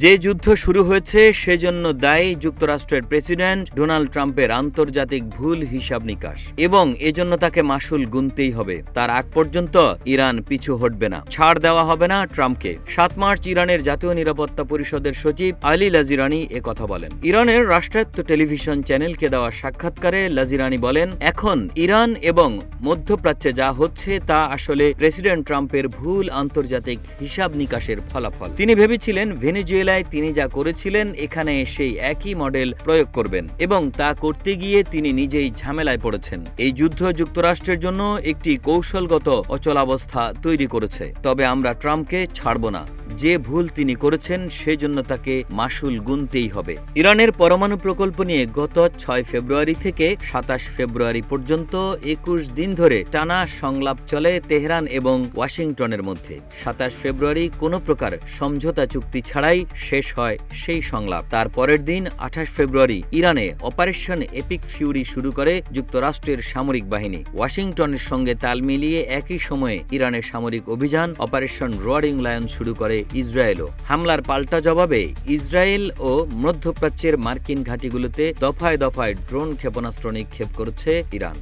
যে যুদ্ধ শুরু হয়েছে সেজন্য দায়ী যুক্তরাষ্ট্রের প্রেসিডেন্ট ডোনাল্ড ট্রাম্পের আন্তর্জাতিক ভুল হিসাব নিকাশ এবং এজন্য তাকে মাশুল গুনতেই হবে। তার আগ পর্যন্ত ইরান পিছু হটবে না, ছাড় দেওয়া হবে না ট্রাম্পকে। ৭ মার্চ ইরানের জাতীয় নিরাপত্তা পরিষদের সচিব আলী লাজিরানি কথা বলেন। ইরানের রাষ্ট্রায়ত্ত টেলিভিশন চ্যানেলকে দেওয়া সাক্ষাৎকারে লাজিরানি বলেন, এখন ইরান এবং মধ্যপ্রাচ্যে যা হচ্ছে তা আসলে প্রেসিডেন্ট ট্রাম্পের ভুল আন্তর্জাতিক হিসাব নিকাশের ফলাফল। তিনি ভেবেছিলেন ভেনেজুয়েলায় তিনি যা করেছিলেন এখানে সেই একই মডেল প্রয়োগ করবেন এবং তা করতে গিয়ে তিনি নিজেই ঝামেলায় পড়েছেন। এই যুদ্ধ যুক্তরাষ্ট্রের জন্য একটি কৌশলগত অচলাবস্থা তৈরি করেছে। তবে আমরা ট্রাম্পকে ছাড়ব না। যে ভুল তিনি করেছেন সেজন্য তাকে মাশুল গুনতেই হবে। ইরানের পরমাণু প্রকল্প নিয়ে গত ৬ ফেব্রুয়ারি থেকে ২৭ ফেব্রুয়ারি পর্যন্ত ২১ দিন ধরে টানা সংলাপ চলে তেহরান এবং ওয়াশিংটনের মধ্যে। ২৭ ফেব্রুয়ারি কোনো প্রকার সমঝোতা চুক্তি ছাড়াই শেষ হয় সেই সংলাপ। তার পরের দিন ২৮ ফেব্রুয়ারি ইরানে অপারেশন এপিক ফিউরি শুরু করে যুক্তরাষ্ট্রের সামরিক বাহিনী। ওয়াশিংটনের সঙ্গে তাল মিলিয়ে একই সময়ে ইরানের সামরিক অভিযান অপারেশন রোয়ারিং লায়ন শুরু করে ইসরায়েলও। হামলার পাল্টা জবাবে ইসরায়েল ও মধ্যপ্রাচ্যের মার্কিন ঘাঁটিগুলোতে দফায় দফায় ড্রোন ক্ষেপণাস্ত্র নিক্ষেপ করেছে ইরান।